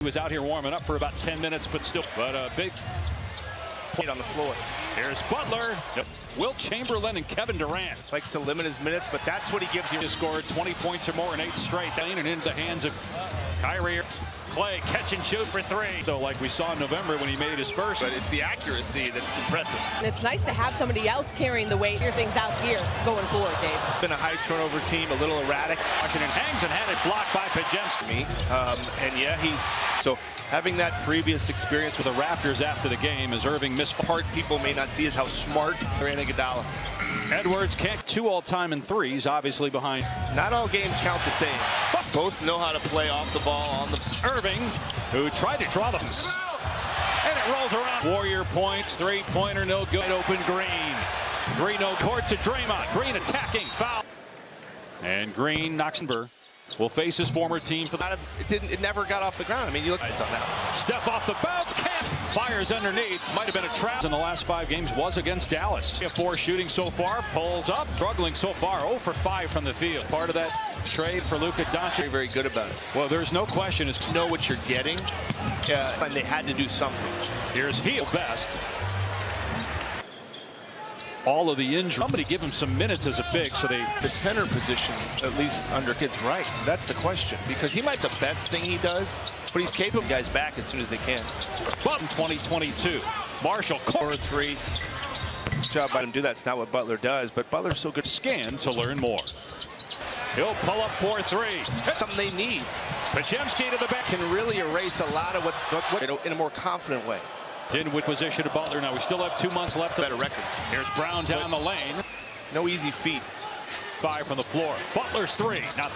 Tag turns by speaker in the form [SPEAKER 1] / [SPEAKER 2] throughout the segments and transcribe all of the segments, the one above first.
[SPEAKER 1] He was out here warming up for about 10 minutes, but a big
[SPEAKER 2] point on the floor.
[SPEAKER 1] Here's Butler, Wilt Chamberlain, and Kevin Durant.
[SPEAKER 2] Likes to limit his minutes, but that's what he gives you.
[SPEAKER 1] He scored 20 points or more in 8 straight, and into the hands of Kyrie. Clay, catch and shoot for 3. So like we saw in November when he made his first.
[SPEAKER 2] But it's the accuracy that's impressive.
[SPEAKER 3] And it's nice to have somebody else carrying the weight. Figure things out here going forward, Dave.
[SPEAKER 2] Been a high turnover team, a little erratic.
[SPEAKER 1] Washington hangs and had it blocked by Pajemski.
[SPEAKER 2] And yeah, so having that previous experience with the Raptors after the game, as Irving missed part people may not see is how smart Iguodala.
[SPEAKER 1] Edwards can't 2 all-time in threes, obviously behind.
[SPEAKER 2] Not all games count the same. Both know how to play off the ball on the.
[SPEAKER 1] Irving, who tried to draw them. And it rolls around. Warrior points, 3-pointer, no good. Open Green. Green, no court to Draymond. Green attacking, foul. And Green knocks will face his former team for the.
[SPEAKER 2] It never got off the ground. I mean, you look on that.
[SPEAKER 1] Step off the bounce, can't. Fires underneath. Might have been a trap in the last 5 games. Was against Dallas. 4 shooting so far. Pulls up. Struggling so far. 0 for 5 from the field. Part of that trade for Luka Doncic.
[SPEAKER 2] Very, very good about it.
[SPEAKER 1] Well, there's no question. Is
[SPEAKER 2] know what you're getting, and they had to do something.
[SPEAKER 1] Here's Heel best. All of the injuries. Somebody give him some minutes as a big, so the
[SPEAKER 2] center position, at least under kids right. That's the question, because he might be the best thing he does, but he's capable of guys back as soon as they can.
[SPEAKER 1] But in 2022, Marshall
[SPEAKER 2] core 3. Good job by him do that. It's not what Butler does, but Butler's so good.
[SPEAKER 1] Scan to learn more. He'll pull up 4-3.
[SPEAKER 2] That's something they need.
[SPEAKER 1] Pajemski to the back
[SPEAKER 2] can really erase a lot of what in a more confident way.
[SPEAKER 1] Dinwiddie position to Butler. Now we still have 2 months left.
[SPEAKER 2] Better record.
[SPEAKER 1] Here's Brown down the lane.
[SPEAKER 2] No easy feat.
[SPEAKER 1] 5 from the floor. Butler's 3. Not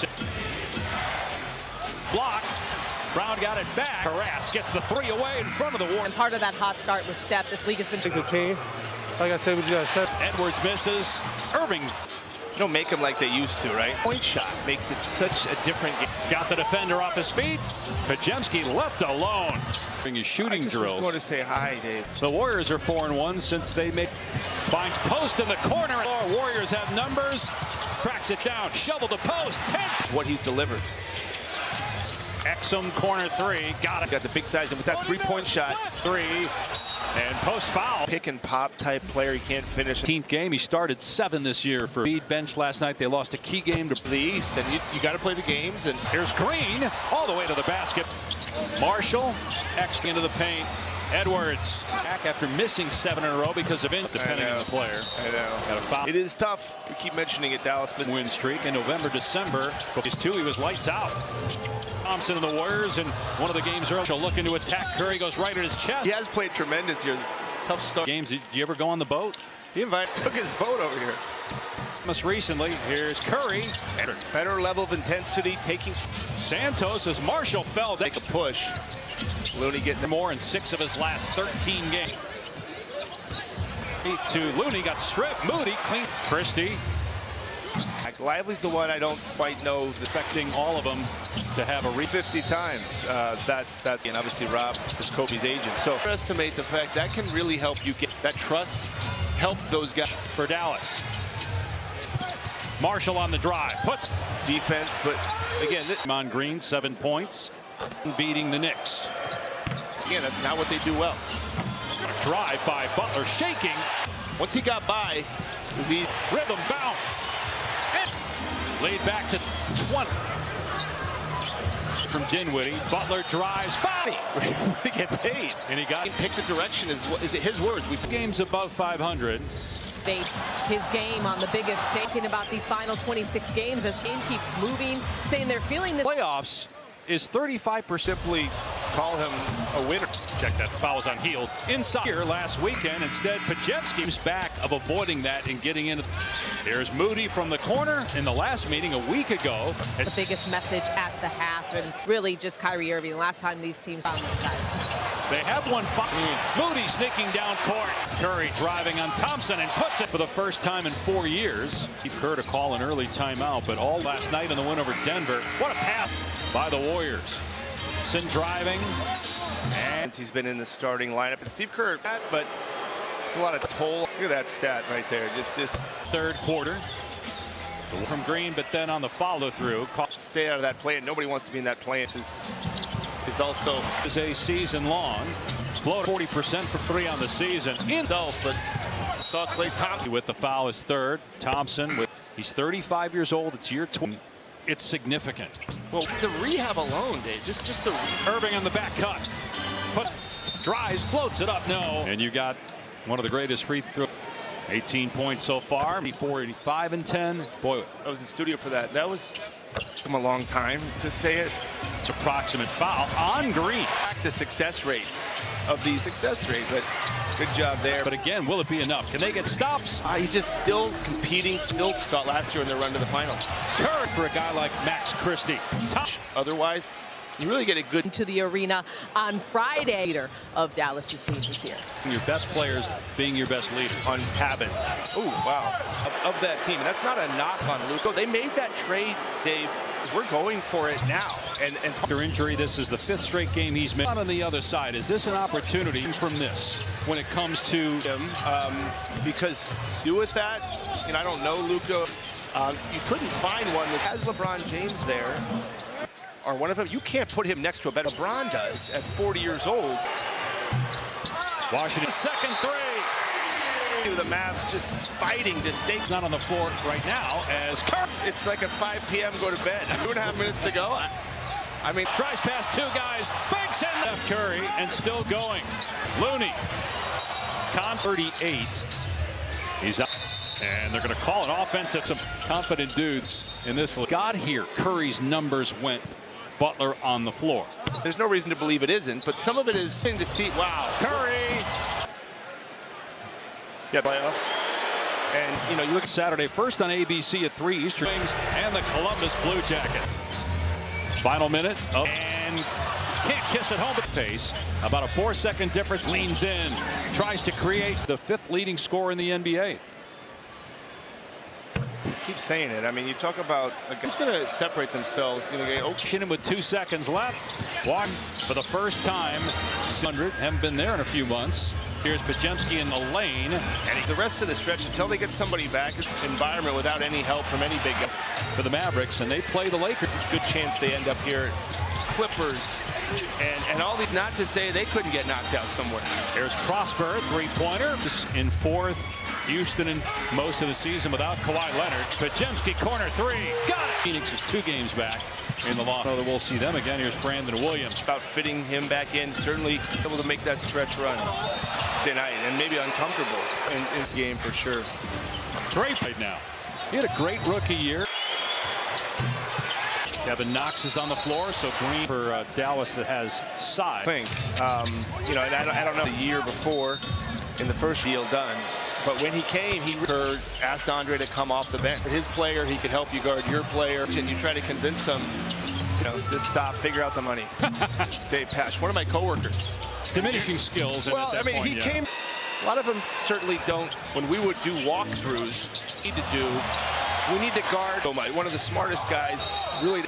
[SPEAKER 1] block. Brown got it back. Harass gets the 3 away in front of the Warriors.
[SPEAKER 3] And part of that hot start was Steph. This league has been.
[SPEAKER 4] The team, like I said, we just said.
[SPEAKER 1] Edwards misses. Irving.
[SPEAKER 2] Don't make them like they used to, right? Point shot makes it such a different game.
[SPEAKER 1] Got the defender off his feet. Pajemski left alone. His shooting drills.
[SPEAKER 2] I was going to say hi, Dave.
[SPEAKER 1] The Warriors are 4-1 since they made. Finds post in the corner. Warriors have numbers. Cracks it down. Shovel the post. 10.
[SPEAKER 2] What he's delivered.
[SPEAKER 1] Exum corner 3. Got it.
[SPEAKER 2] Got the big size, and with that 3-point shot.
[SPEAKER 1] 3. And post foul.
[SPEAKER 2] Pick and pop type player. He can't finish.
[SPEAKER 1] 15th game. He started 7 this year for Embiid bench last night. They lost a key game to
[SPEAKER 2] the East, and you got to play the games. And
[SPEAKER 1] here's Green all the way to the basket. Marshall X into the paint. Edwards back after missing 7 in a row because of depending on the player.
[SPEAKER 2] I know.
[SPEAKER 1] Got a foul.
[SPEAKER 2] It is tough. We keep mentioning it. Dallas
[SPEAKER 1] win streak in November, December. These 2, he was lights out. Thompson and the Warriors in one of the games earlier looking to attack. Curry goes right at his chest.
[SPEAKER 2] He has played tremendous here. Tough start.
[SPEAKER 1] Games. Did you ever go on the boat?
[SPEAKER 2] He took his boat over here.
[SPEAKER 1] Most recently, here's Curry.
[SPEAKER 2] Better level of intensity. Taking
[SPEAKER 1] Santos as Marshall fell.
[SPEAKER 2] Make a push. Looney getting
[SPEAKER 1] more in 6 of his last 13 games. To Looney, got stripped. Moody clean. Christie.
[SPEAKER 2] Lively's the one I don't quite know.
[SPEAKER 1] Affecting all of them to have a
[SPEAKER 2] 50 times. That's and obviously Rob is Kobe's agent. So underestimate the fact that can really help you get that trust. Help those guys
[SPEAKER 1] for Dallas. Marshall on the drive. Puts
[SPEAKER 2] defense, but again,
[SPEAKER 1] on Green 7 points, beating the Knicks.
[SPEAKER 2] Again, that's not what they do well.
[SPEAKER 1] A drive by Butler, shaking.
[SPEAKER 2] Once he got by, was he
[SPEAKER 1] rhythm bounce. Laid back to 20 from Dinwiddie. Butler drives. Body.
[SPEAKER 2] We get paid.
[SPEAKER 1] And he got
[SPEAKER 2] pick the direction is it his words. We
[SPEAKER 1] games above 500.
[SPEAKER 3] His game on the biggest stake. Thinking about these final 26 games as game keeps moving, saying they're feeling the
[SPEAKER 1] playoffs is 35%.
[SPEAKER 2] Simply call him a winner.
[SPEAKER 1] Check that. Fouls on Hield inside here last weekend. Instead, Pajemski's back of avoiding that and getting into. Here's Moody from the corner in the last meeting a week ago.
[SPEAKER 3] The biggest message at the half, and really just Kyrie Irving. The last time these teams found those guys.
[SPEAKER 1] They have one. Moody sneaking down court. Curry driving on Thompson and puts it for the first time in 4 years. He heard a call an early timeout, but all last night in the win over Denver. What a pass by the Warriors. Thompson driving.
[SPEAKER 2] And he's been in the starting lineup. And Steve Kerr, but it's a lot of toll. Look at that stat right there. Just
[SPEAKER 1] third quarter. From Green, but then on the follow through.
[SPEAKER 2] Stay out of that play, and nobody wants to be in that play. is also
[SPEAKER 1] is a season long. Float 40% for three on the season.
[SPEAKER 2] himself, but saw Klay Thompson
[SPEAKER 1] With the foul is third. Thompson, he's 35 years old. It's year 20. It's significant.
[SPEAKER 2] Well, the rehab alone, Dave, just the
[SPEAKER 1] Irving on the back cut. Drives, floats it up. No. And you got one of the greatest free throw. 18 points so far. 85 and 10. Boy,
[SPEAKER 2] I was in studio for that. That was a long time to say it.
[SPEAKER 1] it's approximate foul on Green.
[SPEAKER 2] The success rate of the success rate, but good job there.
[SPEAKER 1] But again, will it be enough? Can they get stops?
[SPEAKER 2] He's just still competing. Still saw it last year in their run to the finals.
[SPEAKER 1] Curry for a guy like Max Christie.
[SPEAKER 2] Otherwise, you really get a good
[SPEAKER 3] To the arena on Friday. Leader of Dallas's team this year.
[SPEAKER 1] Your best players being your best leader.
[SPEAKER 2] on habits. Oh, wow. Of that team. And that's not a knock on Luka. They made that trade, Dave, because we're going for it now. And
[SPEAKER 1] After injury, this is the fifth straight game he's missed. On the other side, is this an opportunity from this when it comes to
[SPEAKER 2] him, because do with that, and I don't know, Luka, you couldn't find one that has LeBron James there. Or one of them, you can't put him next to a better. LeBron does at 40 years old.
[SPEAKER 1] Washington? Second three.
[SPEAKER 2] The Mavs just fighting to stay.
[SPEAKER 1] Not on the floor right now as Curry.
[SPEAKER 2] It's like a 5 p.m. go to bed. 2.5 minutes to go. I mean,
[SPEAKER 1] Tries past two guys. Banks in. Steph Curry and still going. Looney. 38. He's up. And they're going to call an offense at some confident dudes in this. Got here. Curry's numbers went. Butler on the floor.
[SPEAKER 2] there's no reason to believe it isn't, but some of it is to see, wow.
[SPEAKER 1] Curry.
[SPEAKER 2] Yeah, playoffs. And, you know, you look at
[SPEAKER 1] Saturday first on ABC at 3 Eastern and the Columbus Blue Jacket. Final minute. Oh, and can't kiss it home at pace. About a 4-second difference. Leans in. Tries to create the 5th leading scorer in the NBA.
[SPEAKER 2] keep saying it. I mean, you talk about who's going to separate themselves. You know,
[SPEAKER 1] Washington with 2 seconds left. Walk for the first time. 100 haven't been there in a few months. Here's Pajemski in the lane.
[SPEAKER 2] And the rest of the stretch until they get somebody back environment without any help from any big guy.
[SPEAKER 1] For the Mavericks, and they play the Lakers.
[SPEAKER 2] Good chance they end up here. Clippers and all these, not to say they couldn't get knocked out somewhere.
[SPEAKER 1] There's Prosper, 3-pointer. In 4th. Houston in most of the season without Kawhi Leonard. Pajemski corner 3. Got it. Phoenix is 2 games back in the loss. We'll see them again. Here's Brandon Williams.
[SPEAKER 2] About fitting him back in. Certainly able to make that stretch run tonight, and maybe uncomfortable in this game for sure.
[SPEAKER 1] Great right now. He had a great rookie year. Kevin Knox is on the floor, so Green for Dallas that has size.
[SPEAKER 2] I think, you know, and I don't know the year before in the first deal done, but when he came, he asked Andre to come off the bench. His player, he could help you guard your player, and you try to convince him, you know, just stop, figure out the money. Dave Pash, one of my coworkers.
[SPEAKER 1] Diminishing skills.
[SPEAKER 2] Well, I mean,
[SPEAKER 1] point,
[SPEAKER 2] he came. A lot of them certainly don't. When we would do walkthroughs, we need to guard. One of the smartest guys, really.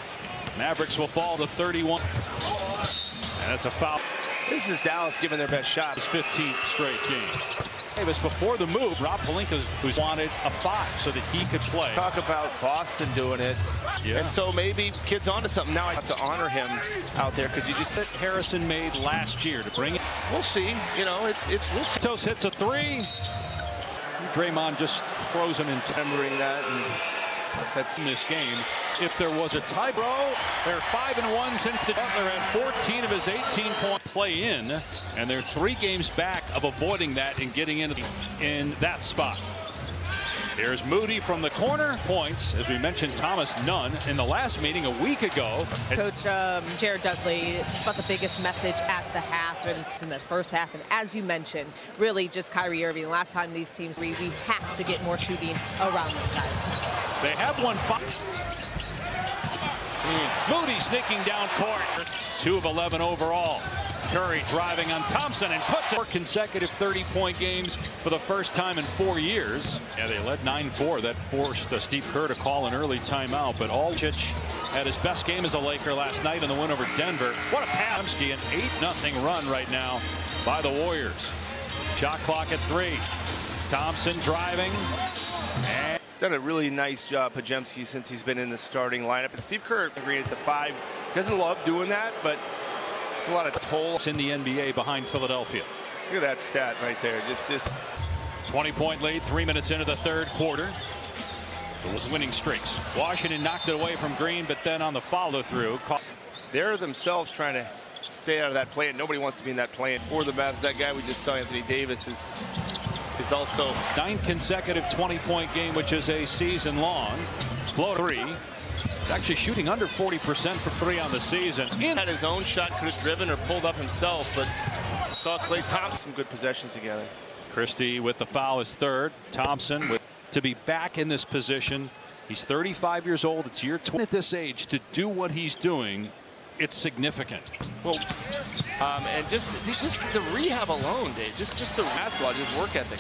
[SPEAKER 1] Mavericks will fall to 31. And that's a foul.
[SPEAKER 2] This is Dallas giving their best shot.
[SPEAKER 1] His 15th straight game. Davis before the move, Rob Pelinka, who's wanted a 5 so that he could play.
[SPEAKER 2] Talk about Boston doing it.
[SPEAKER 1] Yeah.
[SPEAKER 2] And so maybe kid's onto something. Now I have to honor him out there because you just
[SPEAKER 1] that Harrison made last year to bring it.
[SPEAKER 2] We'll see. You know, it's we'll see.
[SPEAKER 1] Santos hits a 3. Draymond just frozen in
[SPEAKER 2] Remembering that, and
[SPEAKER 1] that's in this game. If there was a tie, bro, they're 5-1 since the Butler had 14 of his 18-point play in, and they're 3 games back of avoiding that and getting in that spot. Here's Moody from the corner. Points, as we mentioned, Thomas none in the last meeting a week ago.
[SPEAKER 3] Coach Jared Dudley, just about the biggest message at the half and it's in the first half. And as you mentioned, really just Kyrie Irving. Last time these teams, we have to get more shooting around them guys.
[SPEAKER 1] They have won 5. Moody sneaking down court. 2 of 11 overall. Curry driving on Thompson and puts it. 4 consecutive 30-point games for the first time in 4 years. Yeah, they led 9-4. That forced Steve Kerr to call an early timeout. But Aldrich had his best game as a Laker last night in the win over Denver. What a pass. An 8-0 run right now by the Warriors. Shot clock at 3. Thompson driving. And
[SPEAKER 2] he's done a really nice job, Pajemski, since he's been in the starting lineup. And Steve Kerr agreed at the 5. Doesn't love doing that, but It's a lot of toll
[SPEAKER 1] in the NBA behind Philadelphia.
[SPEAKER 2] Look at that stat right there. Just
[SPEAKER 1] 20-point lead, 3 minutes into the third quarter. It was winning streaks. Washington knocked it away from Green, but then on the follow-through,
[SPEAKER 2] they're themselves trying to stay out of that play, and nobody wants to be in that play. For the Mavs, that guy we just saw, Anthony Davis, is also
[SPEAKER 1] 9th consecutive 20-point game, which is a season-long. Float three. He's actually shooting under 40% for three on the season.
[SPEAKER 2] Had his own shot, could have driven or pulled up himself, but saw Klay Thompson some good possessions together.
[SPEAKER 1] Christie with the foul is third. Thompson to be back in this position. He's 35 years old. It's year 20 at this age to do what he's doing. It's significant.
[SPEAKER 2] Well, and just the rehab alone, Dave. Just the basketball, just work ethic.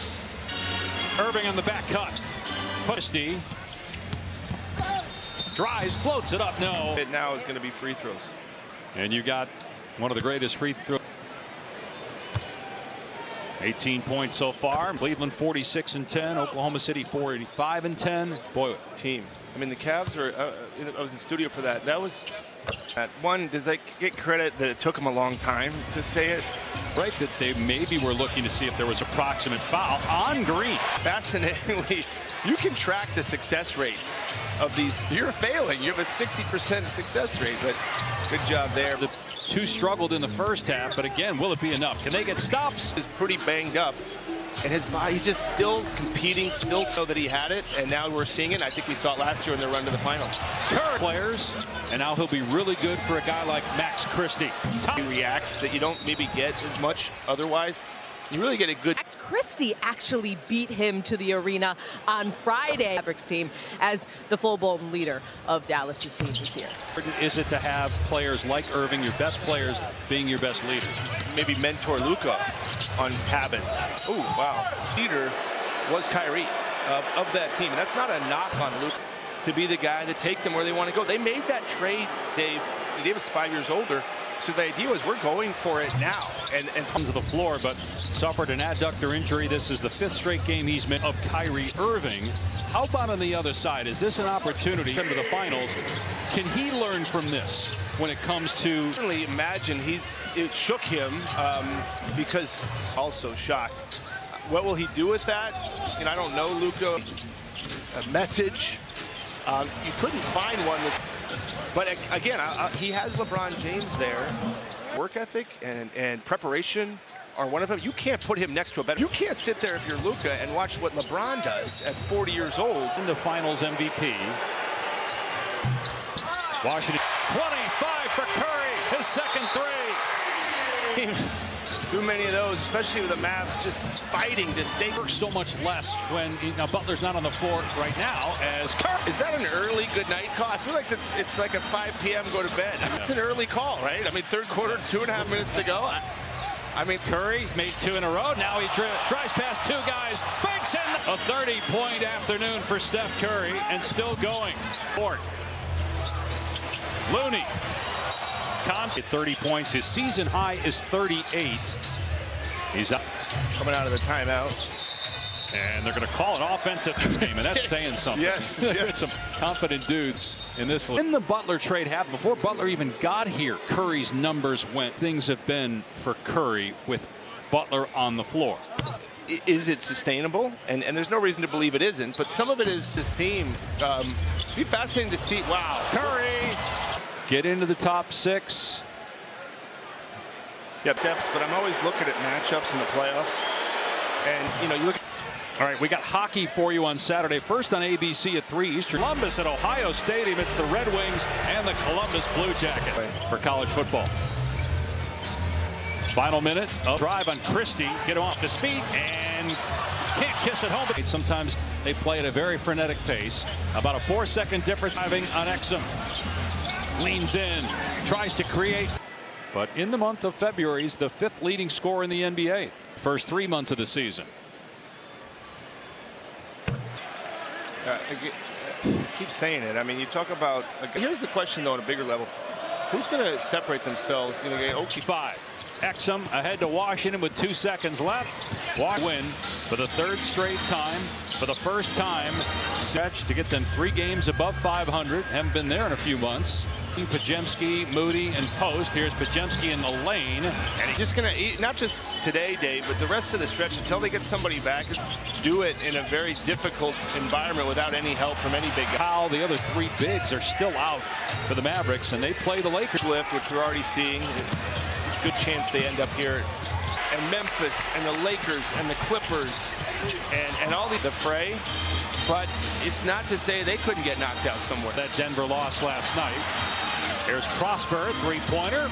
[SPEAKER 1] Irving on the back cut. Christie drives, floats it up. No.
[SPEAKER 2] It now is going to be free throws.
[SPEAKER 1] And you got one of the greatest free throws. 18 points so far. Cleveland 46-10. Oklahoma City 45-10. Boy,
[SPEAKER 2] team. I mean, the Cavs are. I was in the studio for that. That was. One, does that get credit that it took them a long time to say it?
[SPEAKER 1] Right, that they maybe were looking to see if there was a proximate foul on Green.
[SPEAKER 2] Fascinatingly, you can track the success rate of these. You're failing. You have a 60% success rate, but good job there.
[SPEAKER 1] The two struggled in the first half, but again, will it be enough? Can they get stops?
[SPEAKER 2] He's pretty banged up, and his body's just still competing, still know that he had it, and now we're seeing it. I think we saw it last year in the run to the finals.
[SPEAKER 1] Curry players, and now he'll be really good for a guy like Max Christie.
[SPEAKER 2] He reacts that you don't maybe get as much otherwise. You really get a good.
[SPEAKER 3] Max Christie actually beat him to the arena on Friday. Mavericks team as the full-blown leader of Dallas's team this year.
[SPEAKER 1] Is it to have players like Irving, your best players, being your best leaders?
[SPEAKER 2] Maybe mentor Luka on habits. Oh, wow. Leader was Kyrie of that team. And that's not a knock on Luka to be the guy to take them where they want to go. They made that trade, Dave. Davis is 5 years older. So the idea was we're going for it now. And
[SPEAKER 1] comes to the floor, but suffered an adductor injury. This is the 5th straight game he's missed of Kyrie Irving. How about on the other side? Is this an opportunity to come to the finals? Can he learn from this when it comes to?
[SPEAKER 2] Certainly imagine it shook him because also shocked. What will he do with that? I don't know, Luka. A message. You couldn't find one that. But again, he has LeBron James there. Work ethic and preparation are one of them. You can't put him next to a better. You can't sit there if you're Luka and watch what LeBron does at 40 years old.
[SPEAKER 1] In the finals MVP. Washington 25 for Curry, his second three.
[SPEAKER 2] Too many of those, especially with the Mavs just fighting to stay.
[SPEAKER 1] So much less when Butler's not on the floor right now as Curry.
[SPEAKER 2] Is that an early good night call? I feel like it's like a 5 p.m. go to bed. It's an early call, right? I mean, third quarter, 2.5 minutes to go.
[SPEAKER 1] I mean, Curry made 2 in a row. Now he drives past 2 guys. Banks in. A 30-point afternoon for Steph Curry and still going. Fort. Looney. 30 points. His season high is 38. He's up.
[SPEAKER 2] Coming out of the timeout.
[SPEAKER 1] And they're going to call an offensive this game, and that's saying something.
[SPEAKER 2] Yes.
[SPEAKER 1] Some confident dudes in this. In the Butler trade happened, before Butler even got here, Curry's numbers went. Things have been for Curry with Butler on the floor.
[SPEAKER 2] Is it sustainable? And there's no reason to believe it isn't, but some of it is his team. It'd be fascinating to see. Wow.
[SPEAKER 1] Curry. Get into the top 6.
[SPEAKER 2] Yep, steps, but I'm always looking at matchups in the playoffs. And, you look.
[SPEAKER 1] All right, we got hockey for you on Saturday. First on ABC at 3 Eastern. Columbus at Ohio Stadium. It's the Red Wings and the Columbus Blue Jackets for college football. Final minute of drive on Christie. Get him off his feet and can't kiss it home. Sometimes they play at a very frenetic pace. About a 4-second difference driving on Exum. Leans in, tries to create. But in the month of February, he's the 5th leading scorer in the NBA. First 3 months of the season.
[SPEAKER 2] I keep saying it. I mean, you talk about. Here's the question, though, on a bigger level. Who's going to separate themselves?
[SPEAKER 1] Okie 5. Exum ahead to Washington with 2 seconds left. Win for the 3rd straight time. For the first time, stretch to get them 3 games above 500. Haven't been there in a few months. Pajemski, Moody, and Post. Here's Pajemski in the lane.
[SPEAKER 2] And he's just going to eat, not just today, Dave, but the rest of the stretch until they get somebody back. Do it in a very difficult environment without any help from any big guy.
[SPEAKER 1] How the other three bigs are still out for the Mavericks, and they play the Lakers.
[SPEAKER 2] Lift, which we're already seeing. Good chance they end up here. And Memphis and the Lakers and the Clippers and all the fray. But it's not to say they couldn't get knocked out somewhere.
[SPEAKER 1] That Denver loss last night. Here's Prosper, three-pointer.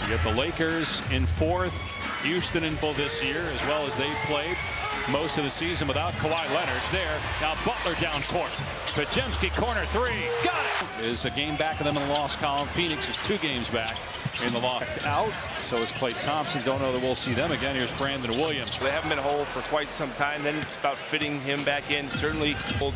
[SPEAKER 1] You get the Lakers in fourth, Houston in full this year, as well as they played most of the season without Kawhi Leonard. There, now Butler down court. Pajemski, corner three, got it! Is a game back of them in the loss column. Phoenix is 2 games back in the loss. Out, so is Klay Thompson. Don't know that we'll see them again. Here's Brandon Williams.
[SPEAKER 2] They haven't been whole for quite some time. Then it's about fitting him back in. Certainly pulled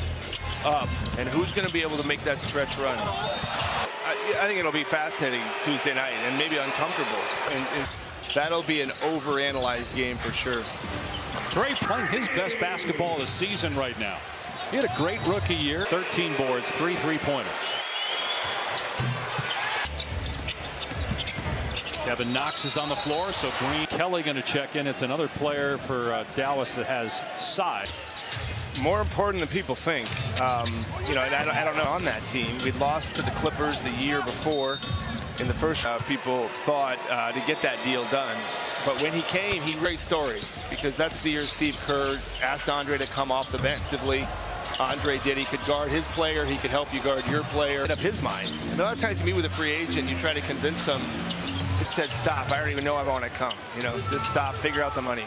[SPEAKER 2] up. And who's going to be able to make that stretch run? I think it'll be fascinating Tuesday night and maybe uncomfortable. And that'll be an overanalyzed game for sure.
[SPEAKER 1] Trey playing his best basketball of the season right now. He had a great rookie year. 13 boards, 3 3-pointers. Kevin Knox is on the floor, so Green. Kelly going to check in. It's another player for Dallas that has size.
[SPEAKER 2] More important than people think. You know, and I don't know on that team. We lost to the Clippers the year before. In the first, people thought to get that deal done. But when he came, he great story because that's the year Steve Kerr asked Andre to come off the bench. Andre did. He could guard his player. He could help you guard your player. Up his mind. And a lot of times you meet with a free agent, you try to convince them. He said, "Stop! I don't even know I want to come. You know, just stop. Figure out the money."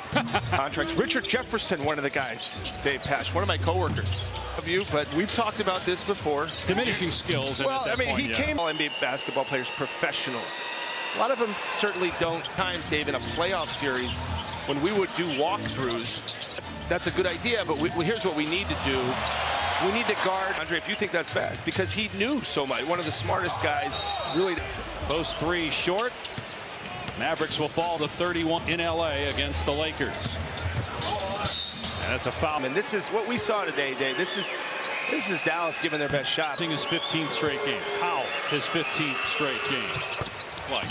[SPEAKER 2] Contracts. Richard Jefferson, one of the guys. Dave Pash, one of my coworkers. Of you, but we've talked about this before.
[SPEAKER 1] Diminishing skills.
[SPEAKER 2] Well, I mean, he came. All NBA basketball players, professionals. A lot of them certainly don't. Times, Dave, in a playoff series, when we would do walkthroughs, that's a good idea. But here's what we need to do. We need to guard Andre, if you think that's best, because he knew so much. One of the smartest guys, really.
[SPEAKER 1] Post 3 short. Mavericks will fall to 31 in LA against the Lakers. And that's a foul.
[SPEAKER 2] And this is what we saw today, Dave. This is Dallas giving their best shot.
[SPEAKER 1] His 15th straight game. How his 15th straight game.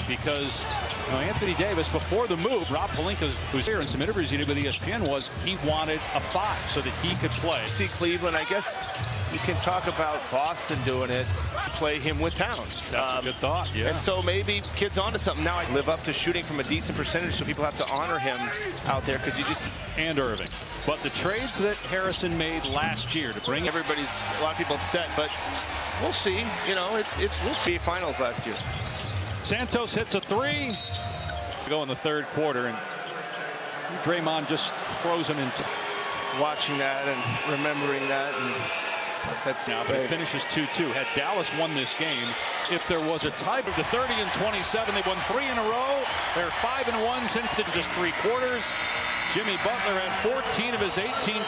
[SPEAKER 1] Because Anthony Davis, before the move, Rob Pelinka, who's here in some interviews he did with ESPN, was he wanted a 5 so that he could play.
[SPEAKER 2] See Cleveland, I guess you can talk about Boston doing it. Play him with Towns.
[SPEAKER 1] That's a good thought, yeah.
[SPEAKER 2] And so maybe kid's onto something. Now I live up to shooting from a decent percentage, so people have to honor him out there because you just.
[SPEAKER 1] And Irving. But the trades that Harrison made last year to bring
[SPEAKER 2] a lot of people upset, but we'll see. You know, we'll see finals last year.
[SPEAKER 1] Santos hits a 3. Go in the third quarter, and Draymond just frozen in.
[SPEAKER 2] Watching that and remembering that, and that's
[SPEAKER 1] now. But it finishes 2-2. Had Dallas won this game, if there was a tie, the 30 and 27, they won 3 in a row. They're 5-1 since just 3 quarters. Jimmy Butler had 14 of his 18 points.